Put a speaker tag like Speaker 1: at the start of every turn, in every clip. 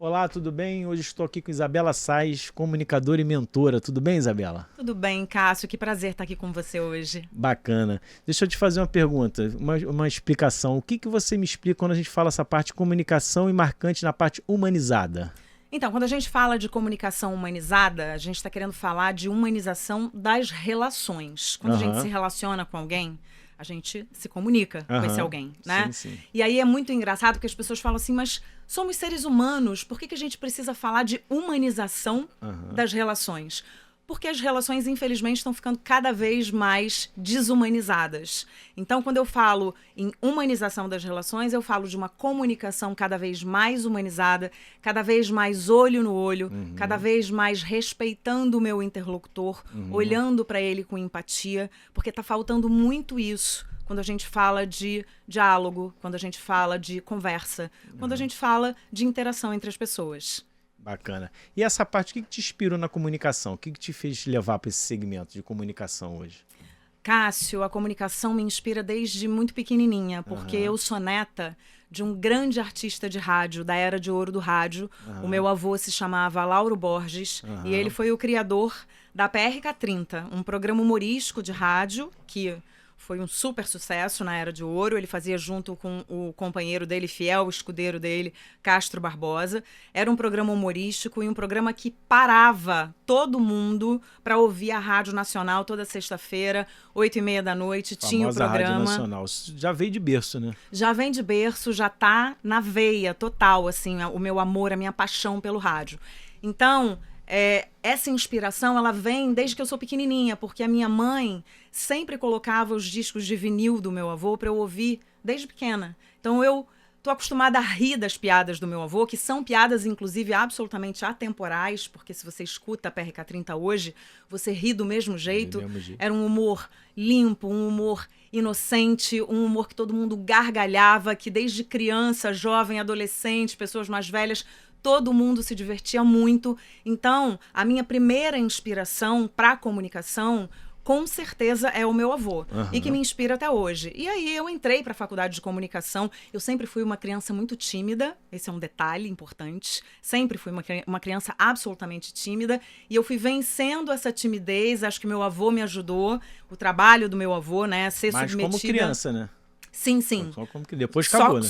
Speaker 1: Olá, tudo bem? Hoje estou aqui com Isabela Sais, comunicadora e mentora. Tudo bem, Isabela?
Speaker 2: Tudo bem, Cássio, que prazer estar aqui com você hoje.
Speaker 1: Bacana. Deixa eu te fazer uma pergunta, uma explicação. O que você me explica quando a gente fala essa parte de comunicação e marcante na parte humanizada?
Speaker 2: Então, quando a gente fala de comunicação humanizada, a gente está querendo falar de humanização das relações. Quando a gente se
Speaker 1: Aham,
Speaker 2: relaciona com alguém, a gente se comunica com esse
Speaker 1: aham.
Speaker 2: alguém, né?
Speaker 1: Sim, sim.
Speaker 2: E aí é muito engraçado porque as pessoas falam assim, mas somos seres humanos, por que que a gente precisa falar de humanização
Speaker 1: Aham.
Speaker 2: das relações? Porque as relações, infelizmente, estão ficando cada vez mais desumanizadas. Então, quando eu falo em humanização das relações, eu falo de uma comunicação cada vez mais humanizada, cada vez mais olho no olho, cada
Speaker 1: Uhum,
Speaker 2: vez mais respeitando o meu interlocutor,
Speaker 1: uhum,
Speaker 2: olhando para ele com empatia, porque está faltando muito isso quando a gente fala de diálogo, quando a gente fala de conversa, quando a
Speaker 1: uhum.
Speaker 2: gente fala de interação entre as pessoas.
Speaker 1: Bacana. E essa parte, o que te inspirou na comunicação? O que te fez levar para esse segmento de comunicação hoje?
Speaker 2: Cássio, a comunicação me inspira desde muito pequenininha, porque
Speaker 1: Aham,
Speaker 2: eu sou neta de um grande artista de rádio, da era de ouro do rádio. O
Speaker 1: aham,
Speaker 2: meu avô se chamava Lauro Borges e ele
Speaker 1: aham.
Speaker 2: foi o criador da PRK-30, um programa humorístico de rádio que foi um super sucesso na Era de Ouro. Ele fazia junto com o companheiro dele, fiel escudeiro dele, Castro Barbosa. Era um programa humorístico e um programa que parava todo mundo para ouvir a Rádio Nacional toda sexta-feira, 8h30 da noite. Tinha o
Speaker 1: Famosa Rádio
Speaker 2: programa.
Speaker 1: Nacional. Isso já veio de berço, né?
Speaker 2: Já vem de berço, já tá na veia total, assim, o meu amor, a minha paixão pelo rádio. Então, essa inspiração, ela vem desde que eu sou pequenininha, porque a minha mãe sempre colocava os discos de vinil do meu avô para eu ouvir desde pequena. Então, eu tô acostumada a rir das piadas do meu avô, que são piadas, inclusive, absolutamente atemporais, porque se você escuta a PRK-30 hoje, você ri do mesmo
Speaker 1: Do
Speaker 2: jeito.
Speaker 1: mesmo jeito.
Speaker 2: Era um humor limpo, um humor inocente, um humor que todo mundo gargalhava, que desde criança, jovem, adolescente, pessoas mais velhas, todo mundo se divertia muito. Então, a minha primeira inspiração para a comunicação, com certeza, é o meu avô, e que me
Speaker 1: Aham.
Speaker 2: inspira até hoje. E aí eu entrei para a faculdade de comunicação. Eu sempre fui uma criança muito tímida, esse é um detalhe importante. Sempre fui uma criança absolutamente tímida, e eu fui vencendo essa timidez. Acho que meu avô me ajudou, o trabalho do meu avô, né, a ser
Speaker 1: Mas como
Speaker 2: submetida.
Speaker 1: criança, né?
Speaker 2: Sim, sim.
Speaker 1: Só como que depois acabou, né?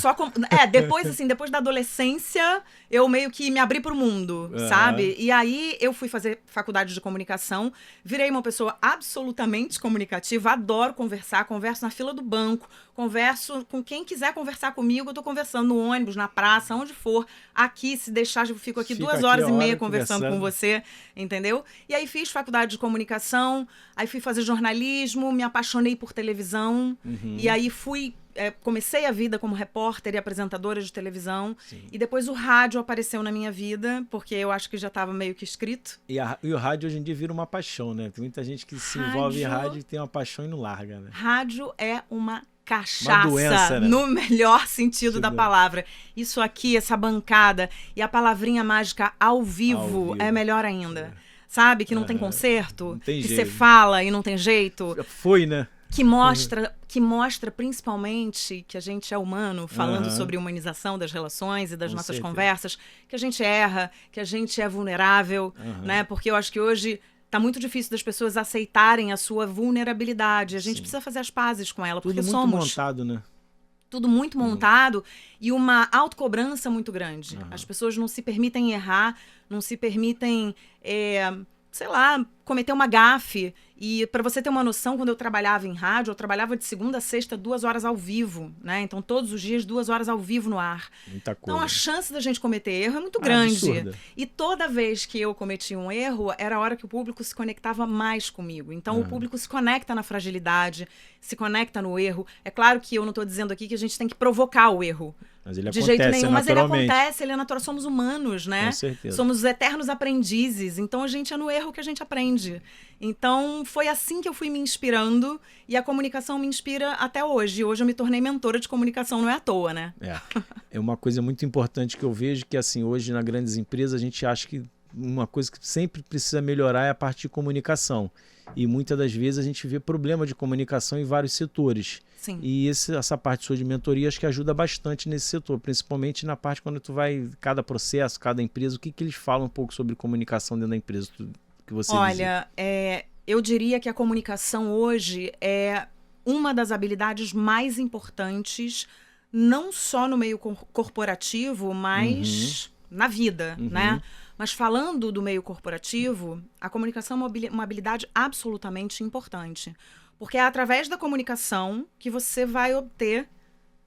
Speaker 2: Depois, assim, depois da adolescência, eu meio que me abri pro mundo,
Speaker 1: Aham.
Speaker 2: sabe? E aí eu fui fazer faculdade de comunicação, virei uma pessoa absolutamente comunicativa, adoro conversar, converso na fila do banco, converso com quem quiser conversar comigo, eu tô conversando no ônibus, na praça, onde for. Aqui, se deixar, eu fico aqui
Speaker 1: Fica
Speaker 2: duas
Speaker 1: aqui
Speaker 2: horas
Speaker 1: a
Speaker 2: e meia
Speaker 1: hora
Speaker 2: conversando com
Speaker 1: conversando.
Speaker 2: você, entendeu? E aí fiz faculdade de comunicação, aí fui fazer jornalismo, me apaixonei por televisão, e
Speaker 1: Uhum.
Speaker 2: aí comecei a vida como repórter e apresentadora de televisão.
Speaker 1: Sim.
Speaker 2: E depois o rádio apareceu na minha vida, porque eu acho que já estava meio que escrito.
Speaker 1: E o rádio hoje em dia vira uma paixão, né? Tem muita gente que se envolve em
Speaker 2: Rádio,
Speaker 1: rádio e tem uma paixão e não larga, né?
Speaker 2: rádio é uma
Speaker 1: Uma
Speaker 2: cachaça,
Speaker 1: doença, né?
Speaker 2: no melhor sentido da
Speaker 1: Entendeu?
Speaker 2: palavra. Isso aqui, essa bancada e a palavrinha mágica ao
Speaker 1: Ao
Speaker 2: vivo é
Speaker 1: vivo.
Speaker 2: melhor ainda. Sabe? Que não tem
Speaker 1: Aham. Não
Speaker 2: conserto,
Speaker 1: tem
Speaker 2: que você
Speaker 1: jeito.
Speaker 2: fala e não tem jeito.
Speaker 1: Foi, né?
Speaker 2: Que mostra principalmente que a gente é humano, falando
Speaker 1: Aham.
Speaker 2: sobre humanização das relações e das
Speaker 1: Com
Speaker 2: nossas
Speaker 1: certeza.
Speaker 2: conversas, que a gente erra, que a gente é vulnerável, né?
Speaker 1: Aham.
Speaker 2: Porque eu acho que hoje tá muito difícil das pessoas aceitarem a sua vulnerabilidade. A gente
Speaker 1: Sim.
Speaker 2: precisa fazer as pazes com ela,
Speaker 1: Tudo
Speaker 2: porque
Speaker 1: muito
Speaker 2: somos
Speaker 1: montado, né?
Speaker 2: tudo muito montado e uma autocobrança muito grande. As
Speaker 1: Aham.
Speaker 2: pessoas não se permitem errar, não se permitem, sei lá, cometer uma gafe. E para você ter uma noção, quando eu trabalhava em rádio, eu trabalhava de segunda a sexta, 2 horas ao vivo, né? Então, todos os dias, 2 horas ao vivo no ar.
Speaker 1: Muita
Speaker 2: Então, a
Speaker 1: coisa.
Speaker 2: chance da gente cometer erro é muito
Speaker 1: Ah,
Speaker 2: grande.
Speaker 1: absurda.
Speaker 2: E toda vez que eu cometia um erro, era a hora que o público se conectava mais comigo. Então, o
Speaker 1: Aham.
Speaker 2: público se conecta na fragilidade, se conecta no erro. É claro que eu não estou dizendo aqui que a gente tem que provocar o erro.
Speaker 1: Mas ele
Speaker 2: De jeito
Speaker 1: acontece
Speaker 2: nenhum, mas ele
Speaker 1: naturalmente.
Speaker 2: acontece, ele é natural. Somos humanos,
Speaker 1: Com
Speaker 2: né?
Speaker 1: certeza.
Speaker 2: Somos eternos aprendizes. Então, a gente é no erro que a gente aprende. Então, foi assim que eu fui me inspirando e a comunicação me inspira até hoje. Hoje eu me tornei mentora de comunicação, não é à toa, né?
Speaker 1: É. É uma coisa muito importante que eu vejo que, assim, hoje nas grandes empresas a gente acha que uma coisa que sempre precisa melhorar é a parte de comunicação. E muitas das vezes a gente vê problema de comunicação em vários setores.
Speaker 2: Sim.
Speaker 1: E essa parte sua de mentoria acho que ajuda bastante nesse setor, principalmente na parte quando tu vai, cada processo, cada empresa, o que eles falam um pouco sobre comunicação dentro da empresa que você
Speaker 2: Olha, eu diria que a comunicação hoje é uma das habilidades mais importantes, não só no meio corporativo, mas na vida, né? Mas falando do meio corporativo, a comunicação é uma habilidade absolutamente importante. Porque é através da comunicação que você vai obter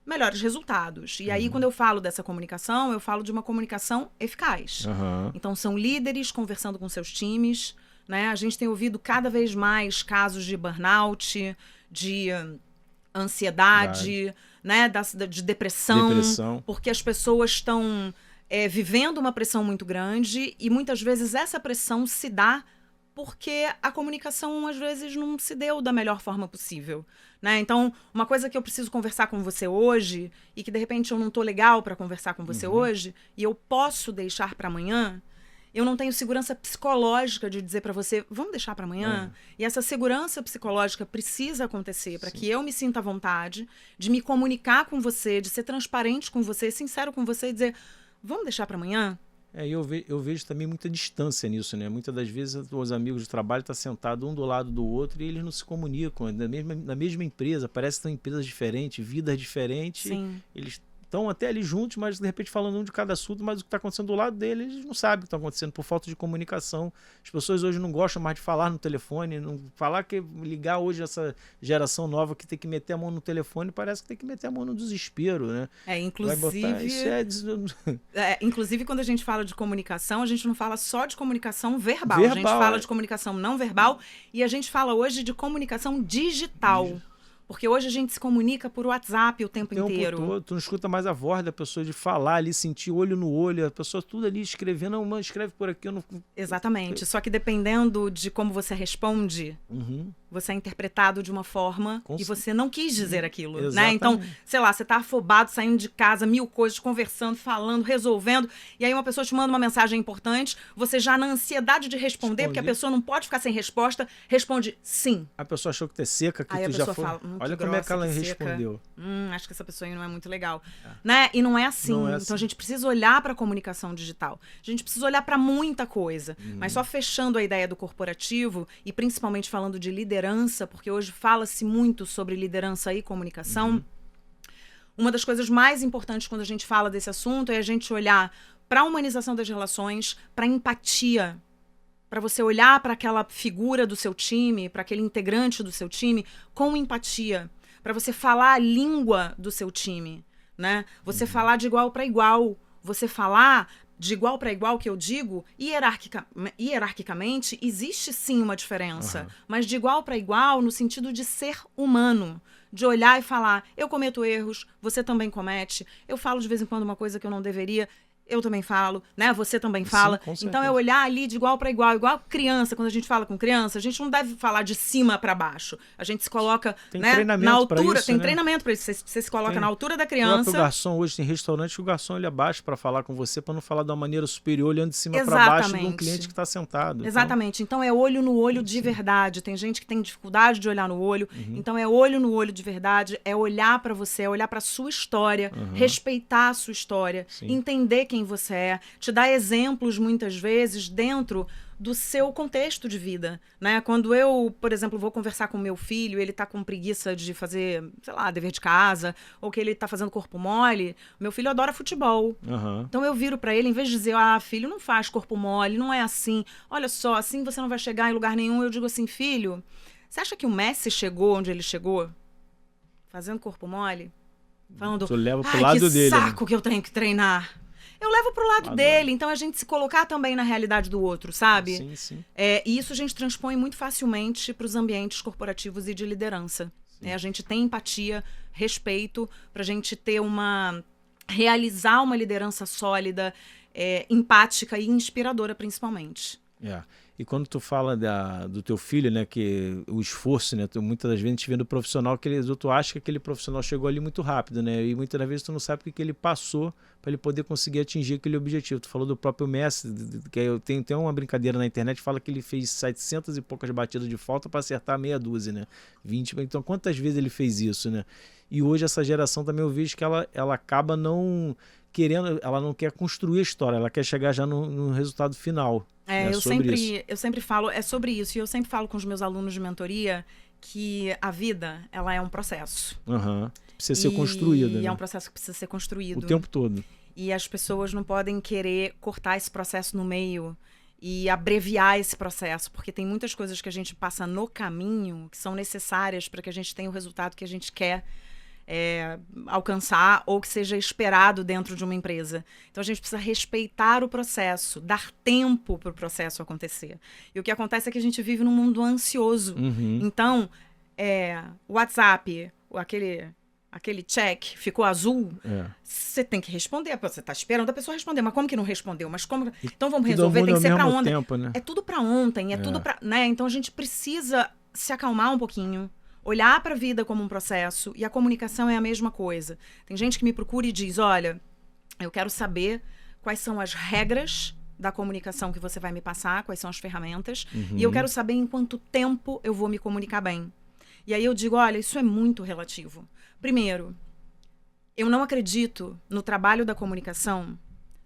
Speaker 2: melhores resultados. E aí, quando eu falo dessa comunicação, eu falo de uma comunicação eficaz. Então, são líderes conversando com seus times, né? A gente tem ouvido cada vez mais casos de burnout, de ansiedade, né? De depressão, porque as pessoas estão vivendo uma pressão muito grande e muitas vezes essa pressão se dá porque a comunicação, às vezes, não se deu da melhor forma possível, né? Então, uma coisa que eu preciso conversar com você hoje e que, de repente, eu não tô legal para conversar com você hoje e eu posso deixar para amanhã, eu não tenho segurança psicológica de dizer para você, vamos deixar para amanhã? E essa segurança psicológica precisa acontecer para que eu me sinta à vontade de me comunicar com você, de ser transparente com você, sincero com você e dizer, vamos deixar para amanhã?
Speaker 1: Eu vejo também muita distância nisso, né? Muitas das vezes os amigos de trabalho estão sentados um do lado do outro e eles não se comunicam. Na mesma empresa, parece que estão em empresas diferentes, vidas diferentes.
Speaker 2: Sim.
Speaker 1: Eles estão até ali juntos, mas de repente falando um de cada assunto, mas o que está acontecendo do lado deles, eles não sabem o que está acontecendo por falta de comunicação. As pessoas hoje não gostam mais de falar no telefone, não falar que ligar hoje essa geração nova que tem que meter a mão no telefone, parece que tem que meter a mão no desespero, né?
Speaker 2: Inclusive quando a gente fala de comunicação, a gente não fala só de comunicação verbal, a gente fala de comunicação não verbal e a gente fala hoje de comunicação digital. Porque hoje a gente se comunica por WhatsApp o tempo inteiro.
Speaker 1: Todo, tu não escuta mais a voz da pessoa de falar ali, sentir olho no olho, a pessoa tudo ali escrevendo, não, escreve por aqui. Eu não...
Speaker 2: Exatamente, só que dependendo de como você responde, você é interpretado de uma forma e você não quis dizer aquilo, né? Então, sei lá, você tá afobado, saindo de casa, 1000 coisas, conversando, falando, resolvendo, e aí uma pessoa te manda uma mensagem importante, você já na ansiedade de responder, porque a pessoa não pode ficar sem resposta, responde sim.
Speaker 1: A pessoa achou que tu é seca, que
Speaker 2: aí
Speaker 1: tu já foi...
Speaker 2: Fala,
Speaker 1: olha como é que ela respondeu.
Speaker 2: Acho que essa pessoa aí não é muito legal. Né? E não é assim. Então a gente precisa olhar para a comunicação digital. A gente precisa olhar para muita coisa. Mas só fechando a ideia do corporativo, e principalmente falando de liderança, porque hoje fala-se muito sobre liderança e comunicação. Uma das coisas mais importantes quando a gente fala desse assunto é a gente olhar para a humanização das relações, para a empatia, para você olhar para aquela figura do seu time, para aquele integrante do seu time com empatia, para você falar a língua do seu time, né? Você falar de igual para igual, você falar de igual para igual, que eu digo, hierarquicamente, existe sim uma diferença, mas de igual para igual no sentido de ser humano, de olhar e falar, eu cometo erros, você também comete, eu falo de vez em quando uma coisa que eu não deveria, eu também falo, né? Você também fala.
Speaker 1: Sim,
Speaker 2: então é olhar ali de igual para igual criança. Quando a gente fala com criança, a gente não deve falar de cima para baixo. A gente se coloca, né, na altura. Tem treinamento para isso. Você se coloca na altura da criança.
Speaker 1: O garçom hoje tem restaurante que o garçom olha abaixo para falar com você, para não falar de uma maneira superior, olhando de cima para baixo de um cliente que está sentado.
Speaker 2: Exatamente. Então é olho no olho de verdade. Tem gente que tem dificuldade de olhar no olho. Então é olho no olho de verdade. É olhar para você, é olhar para sua história, respeitar a sua história, entender quem você é, te dar exemplos muitas vezes dentro do seu contexto de vida, né? Quando eu, por exemplo, vou conversar com meu filho, ele tá com preguiça de fazer, sei lá, dever de casa, ou que ele tá fazendo corpo mole, meu filho adora futebol. Então eu viro pra ele, em vez de dizer, filho, não faz corpo mole, não é assim, olha só, assim você não vai chegar em lugar nenhum, eu digo assim, filho, você acha que o Messi chegou onde ele chegou? Fazendo corpo mole? Falando, que saco que eu tenho que treinar. Eu levo pro lado dele, então a gente se colocar também na realidade do outro, sabe?
Speaker 1: Sim.
Speaker 2: E isso a gente transpõe muito facilmente para os ambientes corporativos e de liderança. A gente tem empatia, respeito, pra gente ter realizar uma liderança sólida, empática e inspiradora, principalmente.
Speaker 1: É. E quando tu fala do teu filho, né, que o esforço, né, muitas das vezes a gente vê no profissional que tu acha que aquele profissional chegou ali muito rápido, né, e muitas das vezes tu não sabe o que ele passou para ele poder conseguir atingir aquele objetivo. Tu falou do próprio Messi, que eu tem uma brincadeira na internet, fala que ele fez 700 e poucas batidas de falta para acertar meia dúzia, né, 20, então quantas vezes ele fez isso, né? E hoje essa geração também eu vejo que ela acaba não querendo, ela não quer construir a história, ela quer chegar já no resultado final.
Speaker 2: É, eu sempre falo, é sobre isso, e eu sempre falo com os meus alunos de mentoria que a vida, ela é um processo.
Speaker 1: Uhum. Precisa ser construída,
Speaker 2: E
Speaker 1: né?
Speaker 2: é um processo que precisa ser construído.
Speaker 1: O tempo todo.
Speaker 2: E as pessoas não podem querer cortar esse processo no meio e abreviar esse processo, porque tem muitas coisas que a gente passa no caminho que são necessárias para que a gente tenha o resultado que a gente quer alcançar ou que seja esperado dentro de uma empresa. Então a gente precisa respeitar o processo, dar tempo para o processo acontecer. E o que acontece é que a gente vive num mundo ansioso.
Speaker 1: Uhum.
Speaker 2: Então, o WhatsApp, aquele check ficou azul, você tem que responder. Você está esperando a pessoa responder, mas como que não respondeu? Mas como? Então vamos resolver, tem que ser para ontem.
Speaker 1: Tempo, né?
Speaker 2: É tudo para ontem, tudo para, né? Então a gente precisa se acalmar um pouquinho, olhar para a vida como um processo, e a comunicação é a mesma coisa. Tem gente que me procura e diz, olha, eu quero saber quais são as regras da comunicação que você vai me passar, quais são as ferramentas, e eu quero saber em quanto tempo eu vou me comunicar bem. E aí eu digo, olha, isso é muito relativo. Primeiro, eu não acredito no trabalho da comunicação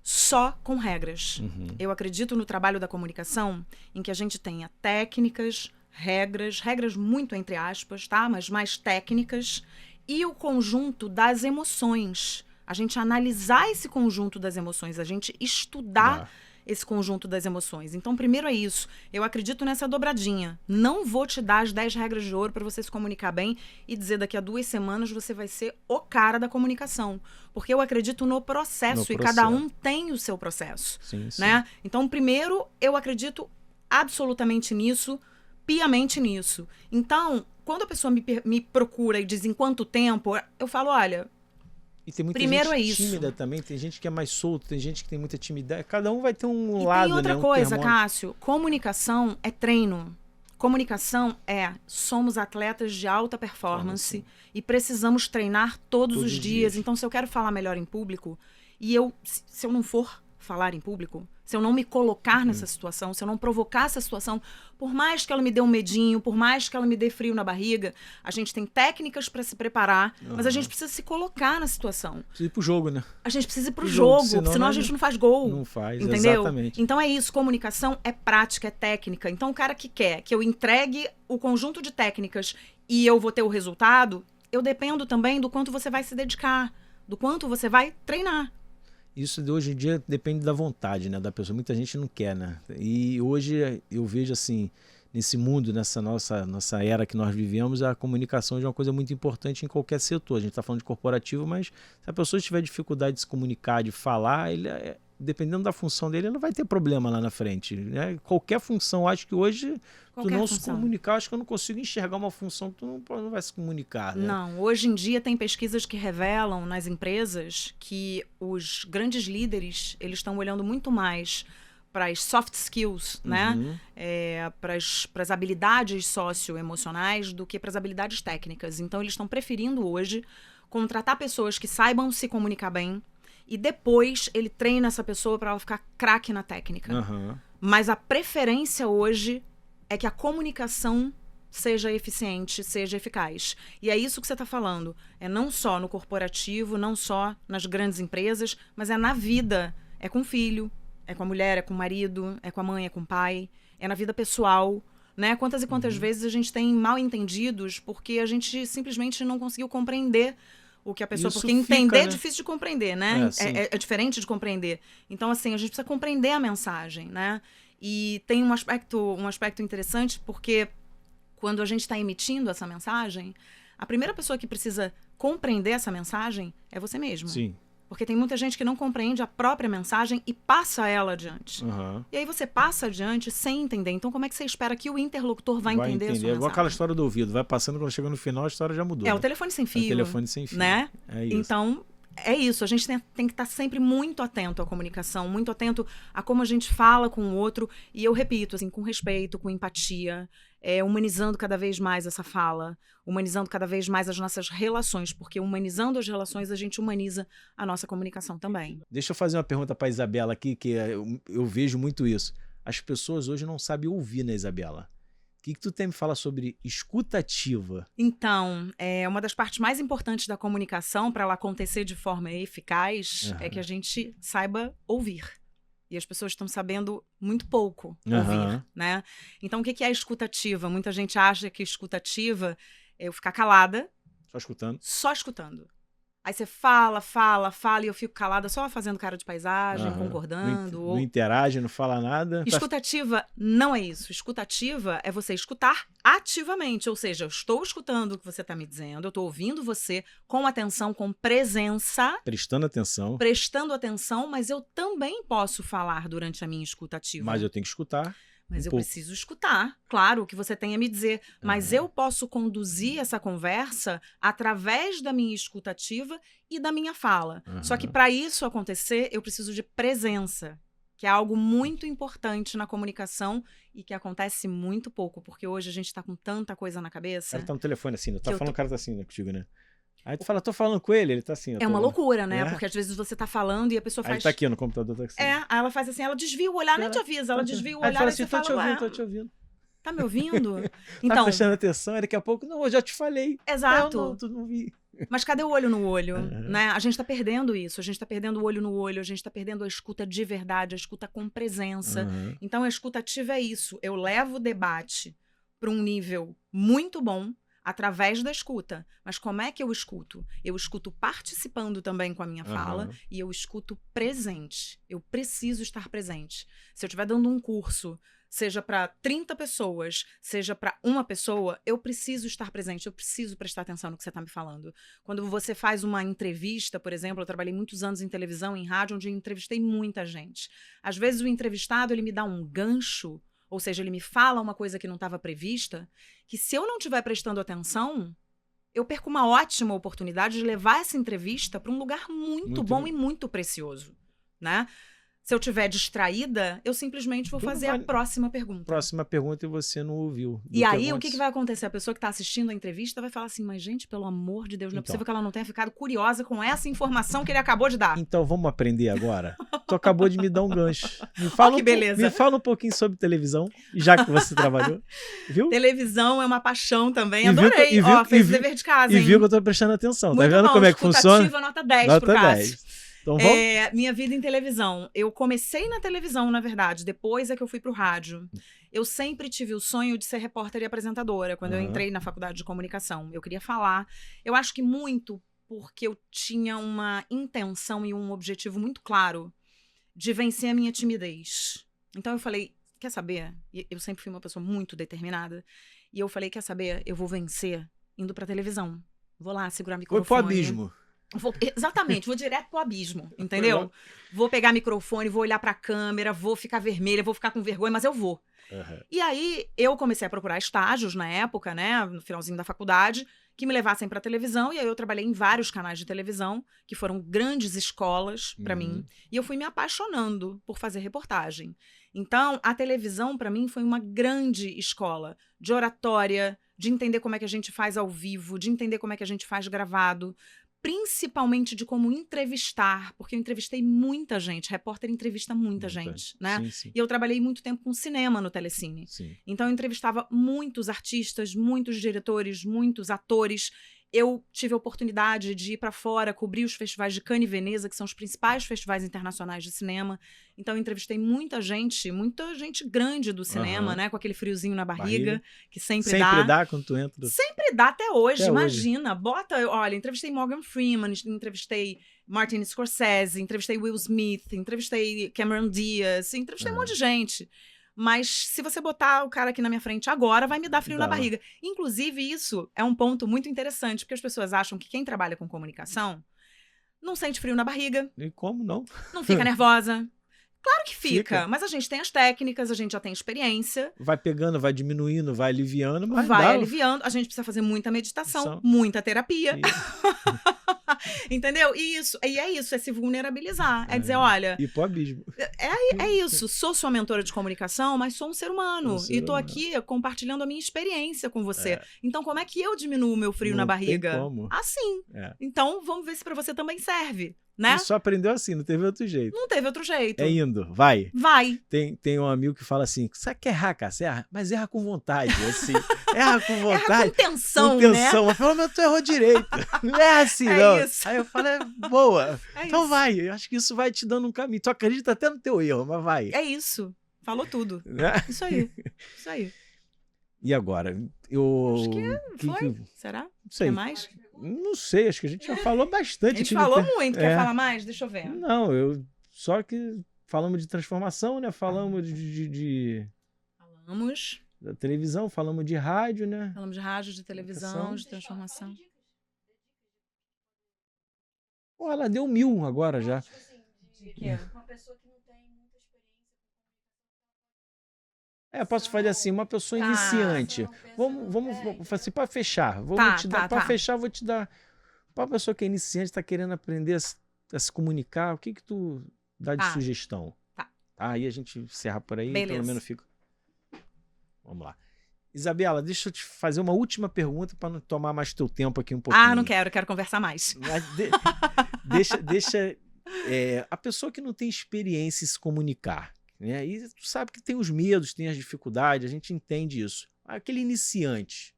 Speaker 2: só com regras. Eu acredito no trabalho da comunicação em que a gente tenha técnicas, regras muito entre aspas, tá? Mas mais técnicas, e o conjunto das emoções. A gente analisar esse conjunto das emoções, a gente estudar esse conjunto das emoções. Então, primeiro é isso. Eu acredito nessa dobradinha. Não vou te dar as 10 regras de ouro para você se comunicar bem e dizer daqui a 2 semanas você vai ser o cara da comunicação. Porque eu acredito no processo. E cada um tem o seu processo.
Speaker 1: Sim.
Speaker 2: Né? Então, primeiro, eu acredito absolutamente nisso, piamente nisso. Então, quando a pessoa me procura e diz em quanto tempo, eu falo, olha,
Speaker 1: e tem muita
Speaker 2: primeiro
Speaker 1: gente
Speaker 2: é isso.
Speaker 1: Tímida também, tem gente que é mais solto, tem gente que tem muita timidez, cada um vai ter um
Speaker 2: e
Speaker 1: lado,
Speaker 2: tem outra
Speaker 1: né?
Speaker 2: coisa, Cássio, comunicação é treino. Comunicação somos atletas de alta performance e precisamos treinar todos os dias. Então, se eu quero falar melhor em público, e se eu não for falar em público, se eu não me colocar nessa situação, se eu não provocar essa situação, por mais que ela me dê um medinho, por mais que ela me dê frio na barriga, a gente tem técnicas para se preparar, mas a gente precisa se colocar na situação.
Speaker 1: Precisa ir pro jogo, né?
Speaker 2: A gente precisa ir pro jogo, senão a gente não faz gol.
Speaker 1: Não faz,
Speaker 2: entendeu?
Speaker 1: Exatamente.
Speaker 2: Então é isso, comunicação é prática, é técnica. Então o cara que quer que eu entregue o conjunto de técnicas e eu vou ter o resultado, eu dependo também do quanto você vai se dedicar, do quanto você vai treinar.
Speaker 1: Isso de hoje em dia depende da vontade, né, da pessoa. Muita gente não quer, né? E hoje eu vejo assim, nesse mundo, nessa nossa era que nós vivemos, a comunicação é uma coisa muito importante em qualquer setor. A gente está falando de corporativo, mas se a pessoa tiver dificuldade de se comunicar, de falar, dependendo da função dele, ela vai ter problema lá na frente, né? Qualquer função, acho que hoje, tu não se comunicar, acho que eu não consigo enxergar uma função que tu não vai se comunicar, né?
Speaker 2: Não, hoje em dia tem pesquisas que revelam nas empresas que os grandes líderes, eles estão olhando muito mais para as soft skills, né? Para as habilidades socioemocionais do que para as habilidades técnicas. Então, eles estão preferindo hoje contratar pessoas que saibam se comunicar bem, e depois ele treina essa pessoa para ela ficar craque na técnica. Mas a preferência hoje é que a comunicação seja eficiente, seja eficaz. E é isso que você está falando. É não só no corporativo, não só nas grandes empresas, mas é na vida. É com o filho, é com a mulher, é com o marido, é com a mãe, é com o pai, é na vida pessoal, né? Quantas e quantas vezes a gente tem mal entendidos porque a gente simplesmente não conseguiu compreender o que a pessoa...
Speaker 1: Isso
Speaker 2: porque entender
Speaker 1: né?
Speaker 2: é difícil de compreender, né? É diferente de compreender. Então, assim, a gente precisa compreender a mensagem, né? E tem um aspecto interessante, porque quando a gente está emitindo essa mensagem, a primeira pessoa que precisa compreender essa mensagem é você mesmo.
Speaker 1: Sim.
Speaker 2: Porque tem muita gente que não compreende a própria mensagem e passa ela adiante. E aí você passa adiante sem entender. Então, como é que você espera que o interlocutor vai entender a sua mensagem?
Speaker 1: É igual aquela história do ouvido. Vai passando, quando chega no final, a história já mudou.
Speaker 2: O telefone sem fio.
Speaker 1: O telefone sem fio.
Speaker 2: Né?
Speaker 1: É isso.
Speaker 2: Então, é isso, a gente tem que estar sempre muito atento à comunicação, muito atento a como a gente fala com o outro, e eu repito, assim, com respeito, com empatia, humanizando cada vez mais essa fala, humanizando cada vez mais as nossas relações, porque humanizando as relações, a gente humaniza a nossa comunicação também.
Speaker 1: Deixa eu fazer uma pergunta para a Isabela aqui, que eu vejo muito isso. As pessoas hoje não sabem ouvir, né, Isabela? O que tu tem me falar sobre escuta ativa?
Speaker 2: Então, uma das partes mais importantes da comunicação, para ela acontecer de forma eficaz, é que a gente saiba ouvir. E as pessoas estão sabendo muito pouco ouvir, né? Então, o que é a escuta ativa? Muita gente acha que escuta ativa é eu ficar calada.
Speaker 1: Só escutando?
Speaker 2: Só escutando. Aí você fala, e eu fico calada só fazendo cara de paisagem, concordando.
Speaker 1: Não interage, não fala nada.
Speaker 2: Escuta ativa não é isso. Escuta ativa é você escutar ativamente. Ou seja, eu estou escutando o que você está me dizendo, eu estou ouvindo você com atenção, com presença.
Speaker 1: Prestando atenção.
Speaker 2: Prestando atenção, mas eu também posso falar durante a minha escuta ativa.
Speaker 1: Mas eu tenho que escutar.
Speaker 2: Mas eu preciso escutar, claro, o que você tem a me dizer. Mas eu posso conduzir essa conversa através da minha escuta ativa e da minha fala. Só que para isso acontecer, eu preciso de presença, que é algo muito importante na comunicação e que acontece muito pouco, porque hoje a gente tá com tanta coisa na cabeça.
Speaker 1: O cara tá no telefone assim, tá falando, o cara tá assim, né, contigo, né? Aí tu fala, tô falando com ele tá assim.
Speaker 2: É uma loucura, né? Porque às vezes você tá falando e a pessoa faz...
Speaker 1: Aí tá aqui no computador, tá assim.
Speaker 2: Aí ela faz assim, ela desvia o olhar, nem te avisa, ela desvia o olhar
Speaker 1: fala
Speaker 2: e
Speaker 1: assim,
Speaker 2: você fala,
Speaker 1: tô te ouvindo.
Speaker 2: Tá me ouvindo?
Speaker 1: Então, tá prestando atenção, e daqui a pouco, não, eu já te falei.
Speaker 2: Exato.
Speaker 1: Não, tu não vi.
Speaker 2: Mas cadê o olho no olho, né? A gente tá perdendo isso, a gente tá perdendo o olho no olho, a gente tá perdendo a escuta de verdade, a escuta com presença. Então a escuta ativa é isso, eu levo o debate para um nível muito bom, através da escuta. Mas como é que eu escuto? Eu escuto participando também com a minha fala e eu escuto presente. Eu preciso estar presente. Se eu estiver dando um curso, seja para 30 pessoas, seja para uma pessoa, eu preciso estar presente, eu preciso prestar atenção no que você está me falando. Quando você faz uma entrevista, por exemplo, eu trabalhei muitos anos em televisão, em rádio, onde eu entrevistei muita gente. Às vezes o entrevistado, ele me dá um gancho, ou seja, ele me fala uma coisa que não estava prevista, que se eu não estiver prestando atenção, eu perco uma ótima oportunidade de levar essa entrevista para um lugar muito bom e muito precioso, né? Se eu estiver distraída, eu simplesmente vou fazer a próxima pergunta.
Speaker 1: Próxima pergunta e você não ouviu.
Speaker 2: E aí, o que vai acontecer? A pessoa que está assistindo a entrevista vai falar assim, mas gente, pelo amor de Deus, não é possível que ela não tenha ficado curiosa com essa informação que ele acabou de dar.
Speaker 1: Então, vamos aprender agora? Tu acabou de me dar um gancho. Me fala
Speaker 2: que beleza.
Speaker 1: Me fala um pouquinho sobre televisão, já que você trabalhou. Viu?
Speaker 2: Televisão é uma paixão também, adorei. Fez o dever de casa, hein?
Speaker 1: E viu que eu tô prestando atenção.
Speaker 2: Muito
Speaker 1: tá vendo
Speaker 2: bom.
Speaker 1: Como é que funciona?
Speaker 2: Escutativa, nota 10 pro Cássio.
Speaker 1: Então, vamos?
Speaker 2: Minha vida em televisão. Eu comecei na televisão, na verdade. Depois é que eu fui pro rádio. Eu sempre tive o sonho de ser repórter e apresentadora, quando eu entrei na faculdade de comunicação. Eu queria falar. Eu acho que muito porque eu tinha uma intenção e um objetivo muito claro de vencer a minha timidez. Então eu falei, quer saber? Eu sempre fui uma pessoa muito determinada. E eu falei, quer saber? Eu vou vencer indo pra televisão. Vou lá segurar o microfone.
Speaker 1: Foi pro abismo.
Speaker 2: Exatamente, vou direto pro abismo, entendeu? Vou pegar microfone, vou olhar pra câmera, vou ficar vermelha, vou ficar com vergonha, mas eu vou. E aí, eu comecei a procurar estágios na época, né, no finalzinho da faculdade, que me levassem pra televisão, e aí eu trabalhei em vários canais de televisão, que foram grandes escolas pra mim, e eu fui me apaixonando por fazer reportagem. Então, a televisão, pra mim, foi uma grande escola de oratória, de entender como é que a gente faz ao vivo, de entender como é que a gente faz gravado, principalmente de como entrevistar, porque eu entrevistei muita gente, repórter entrevista muita gente, né?
Speaker 1: Sim.
Speaker 2: E eu trabalhei muito tempo com cinema no Telecine.
Speaker 1: Sim.
Speaker 2: Então eu entrevistava muitos artistas, muitos diretores, muitos atores. Eu tive a oportunidade de ir para fora, cobrir os festivais de Cannes e Veneza, que são os principais festivais internacionais de cinema. Então, eu entrevistei muita gente grande do cinema, né? Com aquele friozinho na barriga, que sempre dá.
Speaker 1: Sempre dá quando tu entra?
Speaker 2: Sempre dá, até hoje, imagina. Olha, entrevistei Morgan Freeman, entrevistei Martin Scorsese, entrevistei Will Smith, entrevistei Cameron Diaz, entrevistei um monte de gente. Mas se você botar o cara aqui na minha frente agora, vai me dar frio na barriga. Inclusive, isso é um ponto muito interessante, porque as pessoas acham que quem trabalha com comunicação não sente frio na barriga.
Speaker 1: E como não?
Speaker 2: Não fica nervosa. Claro que fica, mas a gente tem as técnicas, a gente já tem experiência.
Speaker 1: Vai pegando, vai diminuindo, vai aliviando, mas
Speaker 2: vai aliviando. A gente precisa fazer muita meditação, muita terapia. Entendeu? E é isso, é se vulnerabilizar. É dizer, olha...
Speaker 1: Ir pro abismo.
Speaker 2: É isso. Sou sua mentora de comunicação, mas sou um ser humano. E tô aqui compartilhando a minha experiência com você. Então, como é que eu diminuo o meu frio na barriga?
Speaker 1: Tem como.
Speaker 2: Assim. Então, vamos ver se pra você também serve. Né?
Speaker 1: E só aprendeu assim, não teve outro jeito.
Speaker 2: Não teve outro jeito.
Speaker 1: É indo, vai.
Speaker 2: Vai.
Speaker 1: Tem um amigo que fala assim, você quer errar, cara? Você erra, mas erra com vontade, assim. Erra com vontade.
Speaker 2: Erra com intenção,
Speaker 1: né? Mas pelo menos tu errou direito. Não é assim, não.
Speaker 2: Isso.
Speaker 1: Aí eu falo, boa. Então
Speaker 2: isso.
Speaker 1: vai, eu acho que isso vai te dando um caminho. Tu acredita até no teu erro, mas vai.
Speaker 2: É isso. Falou tudo.
Speaker 1: Né?
Speaker 2: Isso aí. Isso aí.
Speaker 1: E agora?
Speaker 2: Acho que foi. Será?
Speaker 1: Não sei.
Speaker 2: Quer mais?
Speaker 1: Não sei, acho que a gente já falou bastante.
Speaker 2: A gente falou muito. Quer falar mais? Deixa eu ver.
Speaker 1: Não, só que falamos de transformação, né? Falamos
Speaker 2: Falamos.
Speaker 1: Da televisão, falamos de rádio, né?
Speaker 2: Falamos de rádio, de televisão, de transformação.
Speaker 1: Pô, ela deu 1000 agora já.
Speaker 2: De quê?
Speaker 3: Uma pessoa que não tem muita experiência.
Speaker 1: Posso fazer assim, uma pessoa iniciante. Vamos assim, para fechar. Para fechar, vou te dar. Para uma pessoa que é iniciante, está querendo aprender a se comunicar, o que tu dá de sugestão?
Speaker 2: Tá.
Speaker 1: Aí a gente encerra por aí,
Speaker 2: beleza.
Speaker 1: Pelo menos fica. Vamos lá. Isabela, deixa eu te fazer uma última pergunta para não tomar mais teu tempo aqui um pouquinho.
Speaker 2: Não quero conversar mais.
Speaker 1: Mas deixa a pessoa que não tem experiência em se comunicar, né? E tu sabe que tem os medos, tem as dificuldades, a gente entende isso. Aquele iniciante,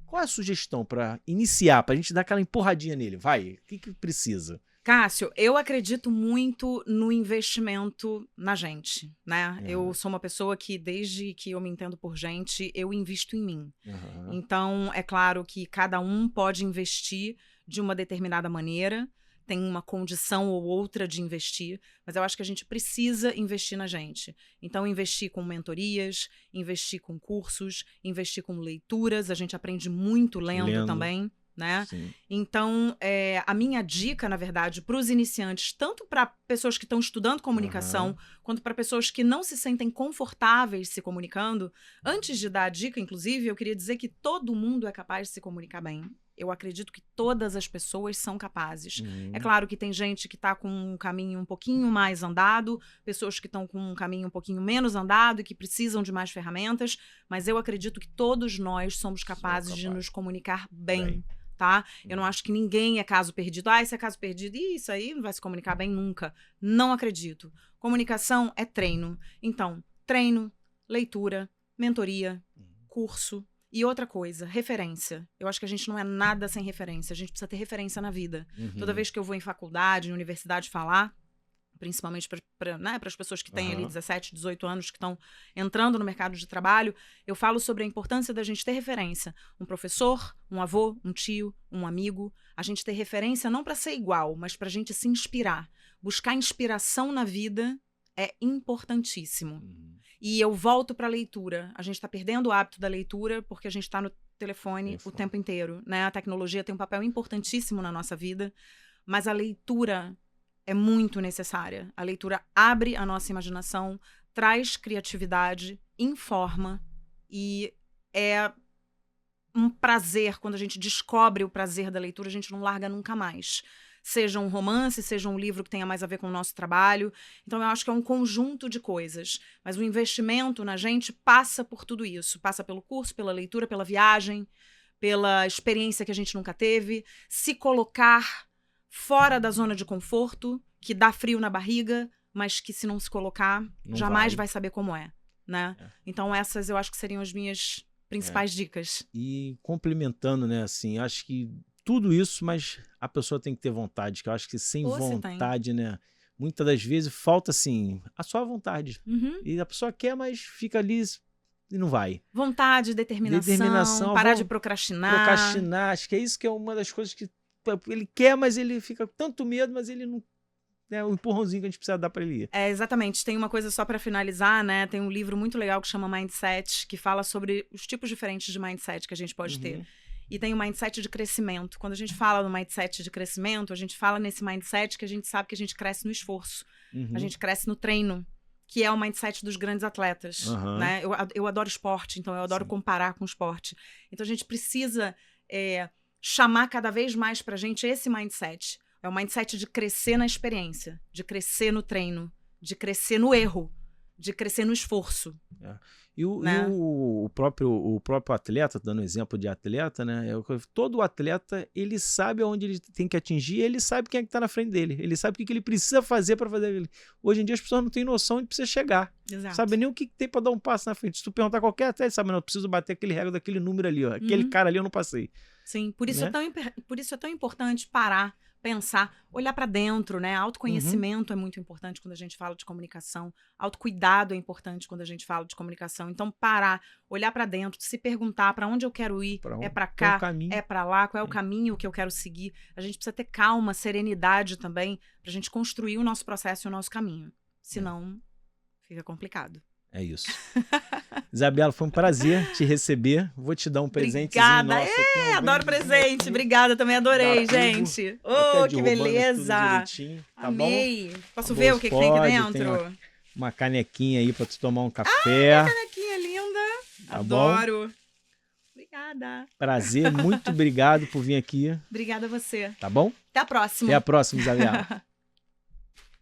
Speaker 1: qual é a sugestão para iniciar, para a gente dar aquela empurradinha nele? Vai, o que precisa?
Speaker 2: Cássio, eu acredito muito no investimento na gente, né? Eu sou uma pessoa que, desde que eu me entendo por gente, eu invisto em mim. Então, é claro que cada um pode investir de uma determinada maneira, tem uma condição ou outra de investir, mas eu acho que a gente precisa investir na gente. Então, investir com mentorias, investir com cursos, investir com leituras, a gente aprende muito lendo. Também. Né? Então, a minha dica, na verdade, para os iniciantes, tanto para pessoas que estão estudando comunicação, quanto para pessoas que não se sentem confortáveis se comunicando, antes de dar a dica, inclusive, eu queria dizer que todo mundo é capaz de se comunicar bem. Eu acredito que todas as pessoas são capazes. É claro que tem gente que está com um caminho um pouquinho mais andado, pessoas que estão com um caminho um pouquinho menos andado e que precisam de mais ferramentas, mas eu acredito que todos nós somos capazes de nos comunicar bem. Tá? Eu não acho que ninguém é caso perdido. Esse é caso perdido. Isso aí não vai se comunicar bem nunca. Não acredito. Comunicação é treino. Então, treino, leitura, mentoria, curso e outra coisa, referência. Eu acho que a gente não é nada sem referência. A gente precisa ter referência na vida. Toda vez que eu vou em faculdade, em universidade falar, principalmente para as pessoas que têm ali 17, 18 anos, que estão entrando no mercado de trabalho, eu falo sobre a importância da gente ter referência. Um professor, um avô, um tio, um amigo. A gente ter referência não para ser igual, mas para a gente se inspirar. Buscar inspiração na vida é importantíssimo. E eu volto para a leitura. A gente está perdendo o hábito da leitura porque a gente está no telefone o tempo inteiro, né? A tecnologia tem um papel importantíssimo na nossa vida, mas a leitura é muito necessária. A leitura abre a nossa imaginação, traz criatividade, informa e é um prazer. Quando a gente descobre o prazer da leitura, a gente não larga nunca mais. Seja um romance, seja um livro que tenha mais a ver com o nosso trabalho. Então, eu acho que é um conjunto de coisas. Mas o investimento na gente passa por tudo isso. Passa pelo curso, pela leitura, pela viagem, pela experiência que a gente nunca teve. Se colocar fora da zona de conforto, que dá frio na barriga, mas que se não se colocar, jamais vai saber como é, né? Então essas eu acho que seriam as minhas principais dicas.
Speaker 1: E complementando, né, assim, acho que tudo isso, mas a pessoa tem que ter vontade, que eu acho que sem vontade, né, muitas das vezes falta, assim, a sua vontade. E a pessoa quer, mas fica ali e não vai.
Speaker 2: Vontade, determinação, parar de procrastinar.
Speaker 1: Acho que é isso que é uma das coisas que ele quer, mas ele fica com tanto medo, mas ele não... É o empurrãozinho que a gente precisa dar para ele ir.
Speaker 2: Exatamente. Tem uma coisa só para finalizar, né? Tem um livro muito legal que chama Mindset, que fala sobre os tipos diferentes de mindset que a gente pode ter. E tem o mindset de crescimento. Quando a gente fala no mindset de crescimento, a gente fala nesse mindset que a gente sabe que a gente cresce no esforço. A gente cresce no treino. que é o mindset dos grandes atletas,
Speaker 1: Aham.
Speaker 2: né? Eu adoro esporte, então eu adoro
Speaker 1: Sim.
Speaker 2: comparar com o esporte. Então a gente precisa chamar cada vez mais pra gente esse mindset. É o mindset de crescer na experiência, de crescer no treino, de crescer no erro, de crescer no esforço.
Speaker 1: E
Speaker 2: Né?
Speaker 1: o próprio atleta, dando exemplo de atleta, né? Todo atleta, ele sabe aonde ele tem que atingir, ele sabe quem é que tá na frente dele, ele sabe o que ele precisa fazer para fazer aquilo. Hoje em dia as pessoas não têm noção de precisa chegar.
Speaker 2: Exato.
Speaker 1: Sabe nem o que tem para dar um passo na frente. Se tu perguntar qualquer atleta, sabe, não, eu preciso bater aquele recorde daquele número ali, ó. Aquele cara ali eu não passei.
Speaker 2: Sim, por isso,
Speaker 1: Né?
Speaker 2: por isso é tão importante parar, pensar, olhar para dentro, né? Autoconhecimento é muito importante quando a gente fala de comunicação. Autocuidado é importante quando a gente fala de comunicação. Então, parar, olhar para dentro, se perguntar para onde eu quero ir, é para
Speaker 1: Qual é
Speaker 2: cá,
Speaker 1: o caminho?
Speaker 2: é para lá, qual é o caminho que eu quero seguir. A gente precisa ter calma, serenidade também, pra gente construir o nosso processo e o nosso caminho. Senão, fica complicado.
Speaker 1: É isso. Isabela, foi um prazer te receber. Vou te dar um presentezinho
Speaker 2: Obrigada.
Speaker 1: nosso aqui, um
Speaker 2: Adoro
Speaker 1: brindezinho
Speaker 2: presente.
Speaker 1: aqui.
Speaker 2: Obrigada, também adorei,
Speaker 1: Da Tubo.
Speaker 2: gente.
Speaker 1: Tô até
Speaker 2: Oh, que
Speaker 1: derrubando
Speaker 2: beleza.
Speaker 1: tudo direitinho, tá bom?
Speaker 2: Amei. Posso
Speaker 1: Tá
Speaker 2: ver
Speaker 1: bom,
Speaker 2: o que tem aqui
Speaker 1: pode,
Speaker 2: dentro?
Speaker 1: tem uma canequinha aí pra tu tomar um café.
Speaker 2: Canequinha linda.
Speaker 1: Tá bom?
Speaker 2: Adoro. Obrigada.
Speaker 1: Prazer, muito obrigado por vir aqui,
Speaker 2: Obrigada a você.
Speaker 1: tá bom?
Speaker 2: Até a próxima.
Speaker 1: Até a próxima, Isabela.